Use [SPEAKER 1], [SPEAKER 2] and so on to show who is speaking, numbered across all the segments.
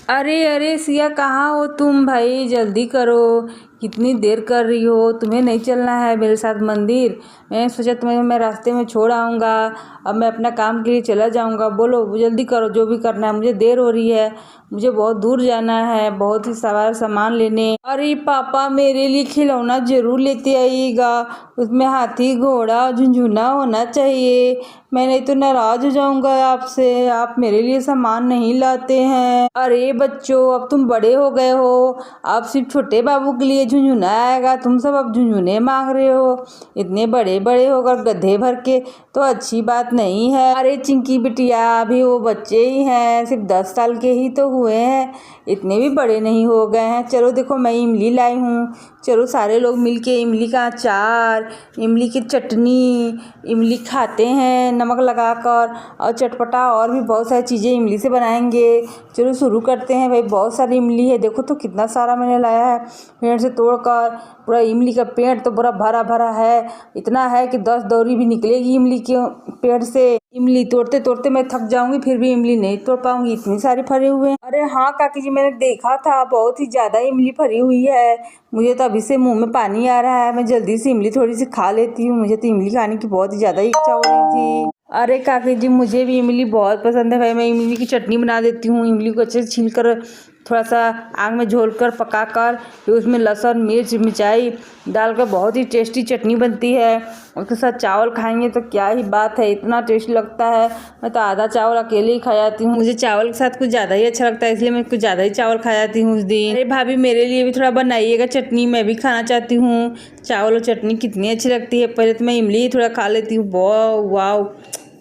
[SPEAKER 1] अरे अरे सिया, कहाँ हो तुम भाई? जल्दी करो। कितनी देर कर रही हो? तुम्हें नहीं चलना है मेरे साथ मंदिर? मैंने सोचा तुम्हें मैं रास्ते में छोड़ आऊँगा। अब मैं अपना काम के लिए चला जाऊँगा। बोलो जल्दी करो, जो भी करना है। मुझे देर हो रही है, मुझे बहुत दूर जाना है, बहुत ही सारा सामान लेने। अरे पापा, मेरे लिए खिलौना जरूर लेते आइएगा। उसमें हाथी घोड़ा झुनझुना होना चाहिए। मैं नहीं तो नाराज हो जाऊंगा आपसे, आप मेरे लिए सामान नहीं लाते हैं। अरे बच्चों, अब तुम बड़े हो गए हो, अब सिर्फ छोटे बाबू के लिए झुनझुना आएगा। तुम सब अब झुनझुने मांग रहे हो। इतने बड़े बड़े होकर गधे भर के तो अच्छी बात नहीं है। अरे चिंकी बिटिया, अभी वो बच्चे ही हैं, सिर्फ 10 साल के ही तो हुए हैं, इतने भी बड़े नहीं हो गए हैं। चलो देखो, मैं इमली लाई हूँ। चलो सारे लोग मिलके इमली का अचार, इमली की चटनी, इमली खाते हैं नमक लगाकर, और चटपटा और भी बहुत सारी चीज़ें इमली से बनाएंगे। चलो शुरू करते हैं भाई। बहुत सारी इमली है, देखो तो कितना सारा मैंने लाया है पेड़ से तोड़कर। पूरा इमली का पेड़ तो पूरा भरा भरा है, इतना है कि 10 दौरी भी निकलेगी इमली के पेड़ से। इमली तोड़ते तोड़ते मैं थक जाऊंगी, फिर भी इमली नहीं तोड़ पाऊंगी, इतनी सारी फरे हुए हैं। अरे हाँ काकी जी, मैंने देखा था, बहुत ही ज़्यादा इमली फरी हुई है। मुझे तो अभी से मुंह में पानी आ रहा है। मैं जल्दी से इमली थोड़ी सी खा लेती हूँ, मुझे तो इमली खाने की बहुत ही ज़्यादा इच्छा हो रही थी। अरे काकी जी, मुझे भी इमली बहुत पसंद है भाई। मैं इमली की चटनी बना देती हूँ। इमली को अच्छे से छील कर, थोड़ा सा आग में झोल कर पका कर, फिर उसमें लहसुन मिर्च मिर्चाई डालकर बहुत ही टेस्टी चटनी बनती है। उसके साथ चावल खाएंगे तो क्या ही बात है, इतना टेस्टी लगता है। मैं तो आधा चावल अकेले ही खा जाती हूँ। मुझे चावल के साथ कुछ ज़्यादा ही अच्छा लगता है, इसलिए मैं कुछ ज़्यादा ही चावल खा जाती हूँ उस दिन। अरे भाभी, मेरे लिए भी थोड़ा बनाइएगा चटनी, मैं भी खाना चाहती हूँ। चावल और चटनी कितनी अच्छी लगती है। पहले तो मैं इमली ही थोड़ा खा लेती हूँ। वाह वाह,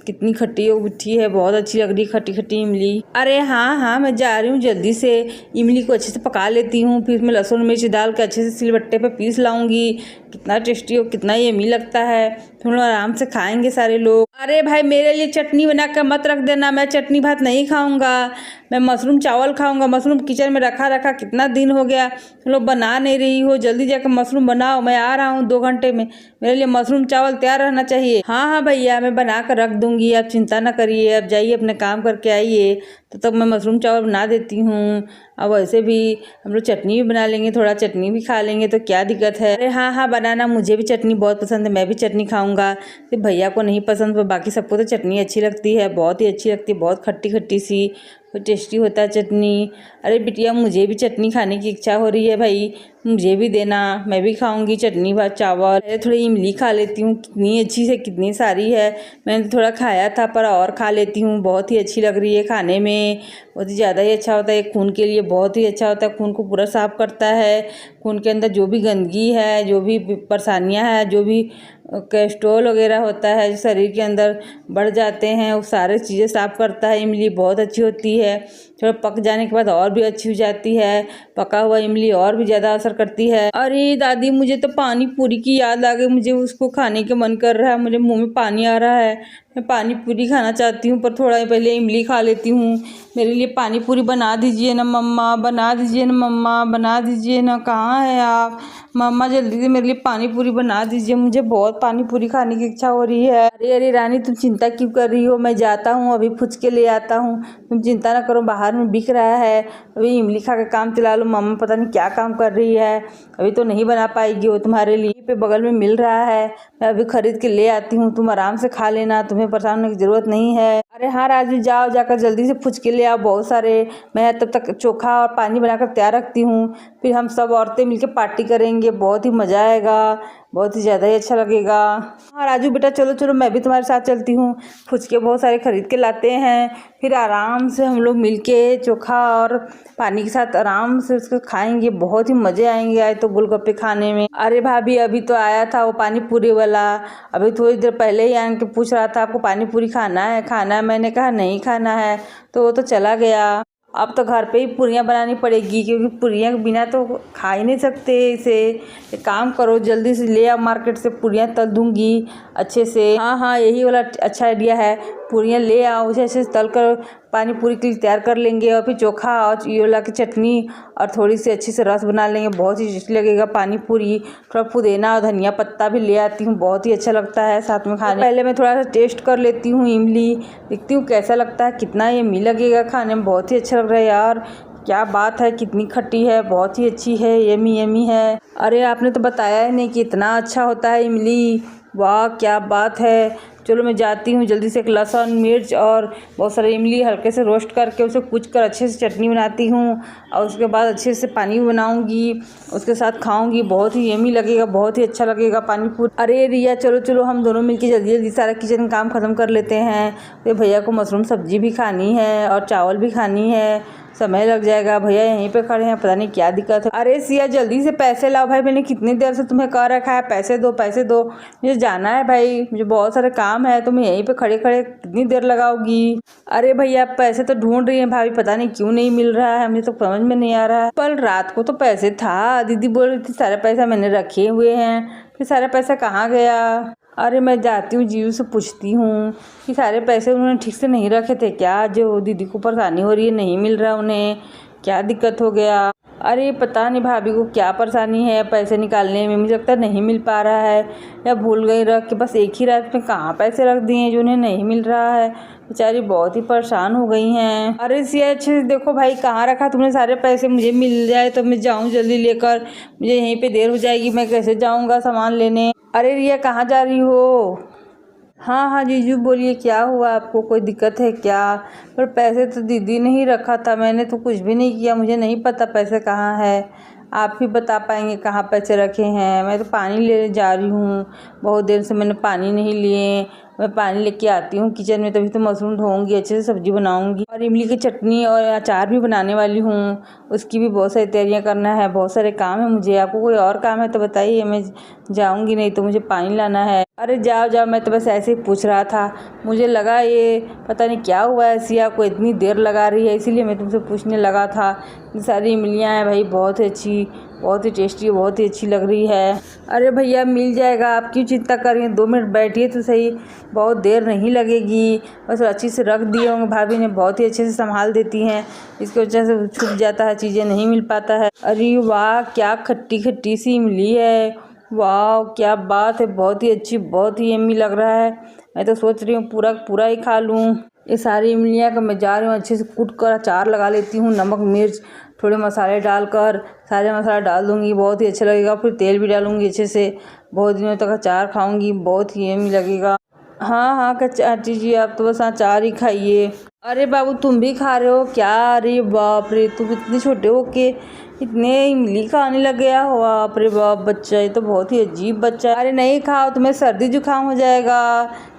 [SPEAKER 1] कितनी खट्टी और मिठी है, बहुत अच्छी लग रही है खट्टी खट्टी इमली। अरे हाँ हाँ, मैं जा रही हूँ जल्दी से। इमली को अच्छे से पका लेती हूँ, फिर इसमें लहसुन मिर्च डाल के अच्छे से सिलबट्टे पे पीस लाऊंगी। कितना टेस्टी और कितना यम्मी लगता है। फिर लोग आराम से खाएंगे सारे लोग। अरे भाई, मेरे लिए चटनी बना कर मत रख देना, मैं चटनी भात नहीं खाऊंगा। मैं मशरूम चावल खाऊंगा। मशरूम किचन में रखा रखा कितना दिन हो गया, तुम लोग बना नहीं रही हो। जल्दी जाकर मशरूम बनाओ, मैं आ रहा हूँ 2 घंटे में। मेरे लिए मशरूम चावल तैयार रहना चाहिए। हाँ हाँ भैया, मैं बना कर रख दूंगी, आप चिंता ना करिए। आप जाइए अपने काम करके आइए, तो तब मैं मशरूम चावल बना देती हूँ। अब वैसे भी हम लोग चटनी भी बना लेंगे, थोड़ा चटनी भी खा लेंगे, तो क्या दिक्कत है। अरे हाँ हाँ, बनाना, मुझे भी चटनी बहुत पसंद है, मैं भी चटनी खाऊंगा। सिर्फ भैया को नहीं पसंद, पर बाकी सबको तो चटनी अच्छी लगती है, बहुत ही अच्छी लगती है, बहुत खट्टी खट्टी सी, तो टेस्टी होता है चटनी। अरे बिटिया, मुझे भी चटनी खाने की इच्छा हो रही है भाई, मुझे भी देना, मैं भी खाऊंगी चटनी भात चावल। अरे थोड़ी इमली खा लेती हूँ, कितनी अच्छी से कितनी सारी है। मैंने तो थोड़ा खाया था, पर और खा लेती हूँ, बहुत ही अच्छी लग रही है खाने में। बहुत ही ज़्यादा ही अच्छा होता है, खून के लिए बहुत ही अच्छा होता है, खून को पूरा साफ करता है। खून के अंदर जो भी गंदगी है, जो भी परेशानियाँ हैं, जो भी कोलेस्ट्रॉल वगैरह होता है जो शरीर के अंदर बढ़ जाते हैं, वो सारे चीज़ें साफ करता है। इमली बहुत अच्छी होती है, थोड़ा पक जाने के बाद और भी अच्छी हो जाती है। पका हुआ इमली और भी ज़्यादा असर करती है। अरे दादी, मुझे तो पानी पूरी की याद आ गई, मुझे उसको खाने का मन कर रहा है, मुझे मुंह में पानी आ रहा है। मैं पानी पूरी खाना चाहती हूँ, पर थोड़ा पहले इमली खा लेती हूँ। मेरे लिए पानी पूरी बना दीजिए ना मम्मा, बना दीजिए ना मम्मा, बना दीजिए ना। कहाँ है आप मम्मा? जल्दी से मेरे लिए पानी पूरी बना दीजिए, मुझे बहुत पानी पूरी खाने की इच्छा हो रही है। अरे अरे रानी, तुम चिंता क्यों कर रही हो? मैं जाता हूँ, अभी फुचके ले आता हूँ, तुम चिंता ना करो। बाहर में बिक रहा है, अभी इमली खा के काम चला लो। मम्मा पता नहीं क्या काम कर रही है, अभी तो नहीं बना पाएगी वो तुम्हारे लिए। पे बगल में मिल रहा है, मैं अभी खरीद के ले आती हूँ, तुम आराम से खा लेना, तुम्हें परेशान होने की जरूरत नहीं है। अरे हाँ राजू, जाओ जाकर जल्दी से फुचके ले आओ बहुत सारे। मैं तब तक चोखा और पानी बनाकर तैयार रखती हूँ, फिर हम सब औरतें मिलकर पार्टी करेंगे, बहुत ही मज़ा आएगा, बहुत ही ज़्यादा ही अच्छा लगेगा। हाँ राजू बेटा, चलो चलो, मैं भी तुम्हारे साथ चलती हूँ। फुचके बहुत सारे खरीद के लाते हैं, फिर आराम से हम लोग मिलके चोखा और पानी के साथ आराम से उसको खाएंगे, बहुत ही मज़े आएंगे। आए तो गोलगप्पे खाने में। अरे भाभी, अभी तो आया था वो पानी पूरी वाला, अभी थोड़ी देर पहले ही आन के पूछ रहा था आपको पानी पूरी खाना है खाना है। मैंने कहा नहीं खाना है, तो वो तो चला गया। अब तो घर पे ही पूरियाँ बनानी पड़ेगी, क्योंकि पूरियाँ के बिना तो खा ही नहीं सकते इसे। एक काम करो, जल्दी से ले आओ मार्केट से, पूरियाँ तल दूंगी अच्छे से। हाँ हाँ, यही वाला अच्छा आइडिया है। पूरियाँ ले आओ, उसे अच्छे से तल कर पानी पूरी के लिए तैयार कर लेंगे, और फिर चोखा और ये वाला की चटनी और थोड़ी सी अच्छी से रस बना लेंगे, बहुत ही टेस्टी लगेगा पानी पूरी। थोड़ा पुदीना और धनिया पत्ता भी ले आती हूँ, बहुत ही अच्छा लगता है साथ में खाने। पहले मैं थोड़ा सा टेस्ट कर लेती हूँ इमली, देखती हूँ कैसा लगता है, कितना यम्मी लगेगा खाने में, बहुत ही अच्छा लग रहा है यार। क्या बात है, कितनी खट्टी है, बहुत ही अच्छी है, यमी यमी है। अरे आपने तो बताया ही नहीं कि इतना अच्छा होता है इमली। वाह क्या बात है। चलो मैं जाती हूँ जल्दी से, एक लहसुन मिर्च और बहुत सारे इमली हल्के से रोस्ट करके उसे कूच कर अच्छे से चटनी बनाती हूँ, और उसके बाद अच्छे से पानी बनाऊँगी, उसके साथ खाऊँगी। बहुत ही यमी लगेगा, बहुत ही अच्छा लगेगा पानी पूरी। अरे रिया चलो चलो, हम दोनों मिलकर जल्दी जल्दी सारा किचन काम ख़त्म कर लेते हैं। तो भैया को मशरूम सब्जी भी खानी है और चावल भी खानी है, समय लग जाएगा। भैया यहीं पे खड़े हैं, पता नहीं क्या दिक्कत है। अरे सिया जल्दी से पैसे लाओ भाई, मैंने कितनी देर से तुम्हें कह रखा है पैसे दो पैसे दो। मुझे जाना है भाई, मुझे बहुत सारे काम है, तुम यहीं पे खड़े खड़े कितनी देर लगाओगी। अरे भैया पैसे तो ढूंढ रही हैं भाभी, पता नहीं क्यों नहीं मिल रहा है, मुझे तो समझ में नहीं आ रहा है। कल रात को तो पैसे था, दीदी बोल रही थी सारे पैसा मैंने रखे हुए हैं, फिर सारा पैसा कहाँ गया। अरे मैं जाती हूँ जीजू से पूछती हूँ कि सारे पैसे उन्होंने ठीक से नहीं रखे थे क्या, जो दीदी को परेशानी हो रही है, नहीं मिल रहा उन्हें, क्या दिक्कत हो गया। अरे पता नहीं भाभी को क्या परेशानी है पैसे निकालने में, मुझे लगता है नहीं मिल पा रहा है या भूल गई रख के, बस एक ही रात में कहाँ पैसे रख दिए जो उन्हें नहीं मिल रहा है। बेचारी बहुत ही परेशान हो गई हैं। अरे सिया अच्छे से देखो भाई, कहाँ रखा तुमने सारे पैसे, मुझे मिल जाए तो मैं जाऊँ जल्दी लेकर, मुझे यहीं पे देर हो जाएगी, मैं कैसे जाऊँगा सामान लेने। अरे रिया कहाँ जा रही हो। हाँ हाँ जीजू बोलिए, क्या हुआ आपको, कोई दिक्कत है क्या। पर पैसे तो दीदी ने ही रखा था, मैंने तो कुछ भी नहीं किया, मुझे नहीं पता पैसे कहाँ है। आप ही बता पाएंगे कहाँ पैसे रखे हैं। मैं तो पानी लेने जा रही हूँ, बहुत देर से मैंने पानी नहीं लिए। मैं पानी लेके आती हूँ किचन में, तभी तो मशरूम धोऊंगी, अच्छे से सब्जी बनाऊंगी, और इमली की चटनी और अचार भी बनाने वाली हूँ, उसकी भी बहुत सारी तैयारियाँ करना है, बहुत सारे काम है मुझे। आपको कोई और काम है तो बताइए, मैं जाऊँगी, नहीं तो मुझे पानी लाना है। अरे जाओ जाओ, मैं तो बस ऐसे ही पूछ रहा था, मुझे लगा ये पता नहीं क्या हुआ है, सिया को इतनी देर लगा रही है, इसीलिए मैं तुमसे पूछने लगा था। सारी इमलियाँ हैं भाई, बहुत ही अच्छी, बहुत ही टेस्टी, बहुत ही अच्छी लग रही है। अरे भैया मिल जाएगा, आप क्यों चिंता कर रही हैं, 2 मिनट बैठिए तो सही, बहुत देर नहीं लगेगी। बस अच्छी से रख दिए होंगे, भाभी ने बहुत ही अच्छे से संभाल देती हैं, इसकी वजह से छूट जाता है, चीज़ें नहीं मिल पाता है। अरे वाह क्या खट्टी खट्टी सी इमली है, वाह क्या बात है, बहुत ही अच्छी, बहुत ही यम्मी लग रहा है। मैं तो सोच रही हूँ पूरा पूरा ही खा लूँ। ये सारी इमलियाँ का मैं जा रही हूँ अच्छे से कूट कर अचार लगा लेती हूँ, नमक मिर्च थोड़े मसाले डालकर, सारे मसाला डाल दूँगी, बहुत ही अच्छा लगेगा। फिर तेल भी डालूँगी अच्छे से, बहुत दिनों तक अचार खाऊँगी, बहुत ही यम्मी लगेगा। हाँ हाँ चाची जी, आप तो बस अचार ही खाइए। अरे बाबू तुम भी खा रहे हो क्या। अरे बाप रे, तुम इतने छोटे हो के इतने इमली खाने लग गया हो। बाप रे बाप, बच्चा ये तो बहुत ही अजीब बच्चा है। अरे नहीं खाओ, तुम्हें सर्दी जुकाम हो जाएगा।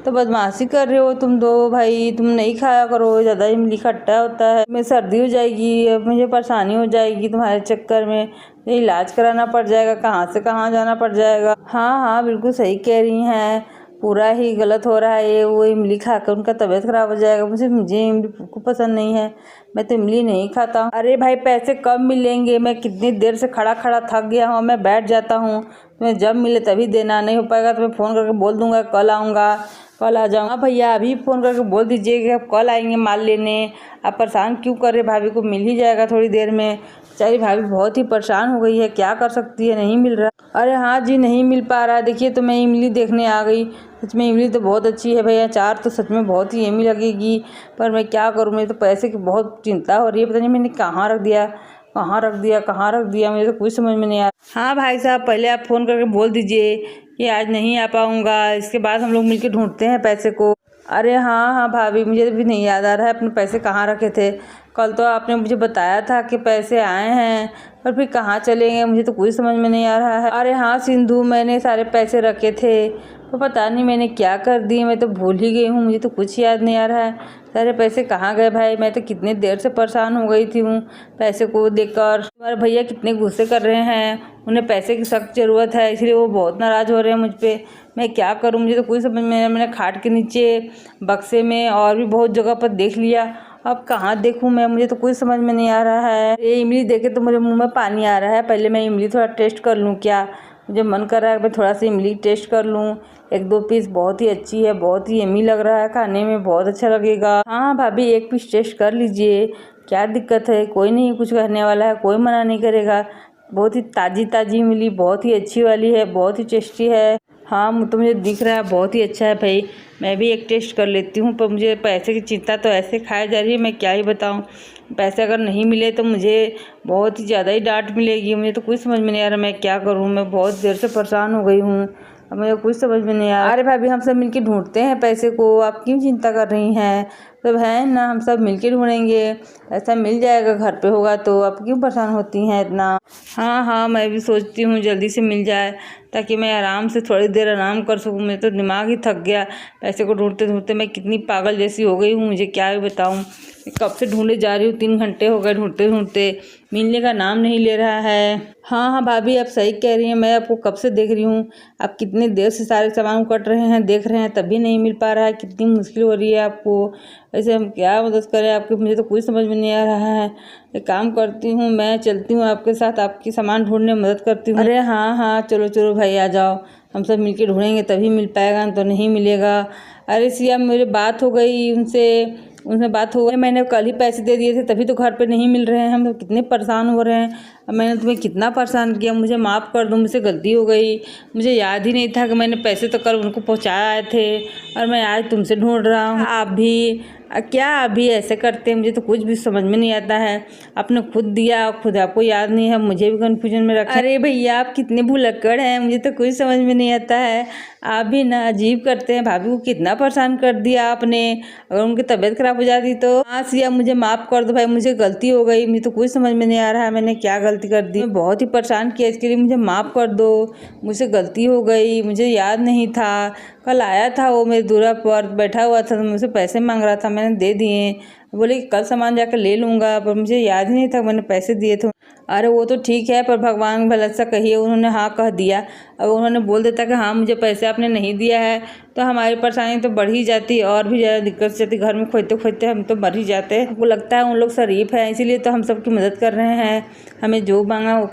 [SPEAKER 1] तो बदमाशी कर रहे हो तुम दो भाई, तुम नहीं खाया करो, ज़्यादा इमली खट्टा होता है, मैं सर्दी हो जाएगी, अब मुझे परेशानी हो जाएगी तुम्हारे चक्कर में, ये इलाज कराना पड़ जाएगा, कहाँ से कहाँ जाना पड़ जाएगा। हाँ हाँ बिल्कुल सही कह रही हैं, पूरा ही गलत हो रहा है ये, वो इमली खाकर उनका तबीयत खराब हो जाएगा। मुझे इमली को पसंद नहीं है, मैं तो इमली नहीं खाता हूँ। अरे भाई पैसे कब मिलेंगे, मैं कितनी देर से खड़ा खड़ा थक गया हूँ, मैं बैठ जाता हूँ, तुम्हें जब मिले तभी देना, नहीं हो पाएगा तो मैं फ़ोन करके बोल दूँगा कल आऊँगा, कल आ जाऊँगा। भैया अभी फ़ोन करके बोल दीजिए कि आप कल आएंगे माल लेने, आप परेशान क्यों कर रहे, भाभी को मिल ही जाएगा थोड़ी देर में। बेचारी भाभी बहुत ही परेशान हो गई है, क्या कर सकती है, नहीं मिल रहा। अरे हाँ जी नहीं मिल पा रहा है, देखिए तो मैं इमली देखने आ गई, सच में इमली तो बहुत अच्छी है भैया, अचार तो सच में बहुत ही यम्मी लगेगी, पर मैं क्या करूँ, मुझे तो पैसे की बहुत चिंता हो रही है, पता नहीं मैंने कहाँ रख दिया कहाँ रख दिया कहाँ रख दिया, मुझे तो कुछ समझ में नहीं आया। हाँ भाई साहब पहले आप फ़ोन करके बोल दीजिए कि आज नहीं आ पाऊँगा, इसके बाद हम लोग मिलकर ढूंढते हैं पैसे को। अरे हाँ हाँ भाभी, मुझे भी नहीं याद आ रहा है अपने पैसे कहाँ रखे थे, कल तो आपने मुझे बताया था कि पैसे आए हैं, पर फिर कहाँ चले गए, मुझे तो कुछ समझ में नहीं आ रहा है। अरे हाँ सिंधु, मैंने सारे पैसे रखे थे, तो पता नहीं मैंने क्या कर दिए, मैं तो भूल ही गई हूँ, मुझे तो कुछ याद नहीं आ रहा है, सारे पैसे कहाँ गए भाई, मैं तो कितनी देर से परेशान हो गई थी हूँ पैसे को देखकर। तुम्हारे भैया कितने गुस्से कर रहे हैं, उन्हें पैसे की सख्त ज़रूरत है, इसलिए वो बहुत नाराज़ हो रहे हैं मुझ पर। मैं क्या करूँ, मुझे तो कुछ समझ में, मैंने खाट के नीचे, बक्से में और भी बहुत जगह पर देख लिया, अब कहाँ देखूँ मैं, मुझे तो कुछ समझ में नहीं आ रहा है। ये इमली देखे तो मुझे मुंह में पानी आ रहा है, पहले मैं इमली थोड़ा टेस्ट कर लूँ क्या, मुझे मन कर रहा है मैं थोड़ा सा इमली टेस्ट कर लूँ, 1-2 पीस, बहुत ही अच्छी है, बहुत ही यम्मी लग रहा है, खाने में बहुत अच्छा लगेगा। हाँ भाभी 1 पीस टेस्ट कर लीजिए, क्या दिक्कत है, कोई नहीं कुछ कहने वाला है, कोई मना नहीं करेगा, बहुत ही ताज़ी ताज़ी इमली, बहुत ही अच्छी वाली है, बहुत ही टेस्टी है। हाँ, तो मुझे दिख रहा है बहुत ही अच्छा है भाई। मैं भी एक टेस्ट कर लेती हूँ, पर मुझे पैसे की चिंता तो ऐसे खाई जा रही है, मैं क्या ही बताऊँ। पैसे अगर नहीं मिले तो मुझे बहुत ही ज़्यादा ही डांट मिलेगी। मुझे तो कुछ समझ में नहीं आ रहा मैं क्या करूँ। मैं बहुत देर से परेशान हो गई हूँ, अब मुझे कुछ समझ में नहीं आ रहा। अरे भाभी, हम सब मिलके ढूंढते हैं पैसे को, आप क्यों चिंता कर रही हैं? सब है ना, हम सब मिलके ढूंढेंगे, पैसा मिल जाएगा, घर पे होगा तो। आप क्यों परेशान होती हैं इतना? हाँ हाँ, मैं भी सोचती हूँ जल्दी से मिल जाए, ताकि मैं आराम से थोड़ी देर आराम कर सकूँ। मेरा तो दिमाग ही थक गया, पैसे को ढूंढते ढूंढते मैं कितनी पागल जैसी हो गई हूँ, मुझे क्या ही बताऊँ। कब से ढूंढे जा रही हूँ, 3 घंटे हो गए ढूंढते ढूंढते, मिलने का नाम नहीं ले रहा है। हाँ हाँ भाभी, आप सही कह रही हैं, मैं आपको कब से देख रही हूँ। आप कितनी देर से सारे सामान कट रहे हैं, देख रहे हैं, तभी नहीं मिल पा रहा है। कितनी मुश्किल हो रही है आपको। ऐसे हम क्या मदद करें आपकी, मुझे तो कुछ समझ में नहीं आ रहा है। एक काम करती हूँ, मैं चलती हूँ आपके साथ, आपकी सामान ढूंढने में मदद करती हूँ। अरे हाँ हाँ, चलो चलो भाई, आ जाओ, हम सब मिलके ढूंढेंगे तभी मिल पाएगा, तो नहीं मिलेगा। अरे सिया, मेरी बात हो गई उनसे बात हो गई। मैंने कल ही पैसे दे दिए थे, तभी तो घर पे नहीं मिल रहे हैं। हम तो कितने परेशान हो रहे हैं। अब मैंने तुम्हें कितना परेशान किया, मुझे माफ़ कर दो, मुझसे गलती हो गई। मुझे याद ही नहीं था कि मैंने पैसे तो कल उनको पहुंचाए थे, और मैं आज तुमसे ढूंढ रहा हूँ। आप भी क्या अभी ऐसे करते हैं? मुझे तो कुछ भी समझ में नहीं आता है। आपने खुद दिया, खुद आपको याद नहीं है, मुझे भी कन्फ्यूजन में रखा। अरे भैया, आप कितने भुलक्कड़ हैं, मुझे तो कुछ समझ में नहीं आता है। आप भी ना अजीब करते हैं। भाभी को कितना परेशान कर दिया आपने, अगर उनकी तबीयत खराब हो जाती तो। हाँ सिया, मुझे माफ़ कर दो भाई, मुझे गलती हो गई। मुझे तो कुछ समझ में नहीं आ रहा है मैंने क्या गलती कर दी। मैं बहुत ही परेशान किया, इसके लिए मुझे माफ़ कर दो। मुझसे गलती हो गई, मुझे याद नहीं था। कल आया था वो मेरे दूरा पर बैठा हुआ था, मुझसे पैसे मांग रहा था, मैंने दे दिए। बोले कि कल सामान जाकर ले लूँगा, पर मुझे याद ही नहीं था मैंने पैसे दिए थे। अरे वो तो ठीक है, पर भगवान भला सा कहिए, उन्होंने हाँ कह दिया। अगर उन्होंने बोल देता कि हाँ मुझे पैसे आपने नहीं दिया है, तो हमारी परेशानी तो बढ़ ही जाती और भी ज़्यादा दिक्कत से जाती। घर में खोजते खोजते हम तो मर ही जाते। हमको लगता है उन लोग शरीफ है, इसीलिए तो हम सबकी मदद कर रहे हैं। हमें जो मांगा वो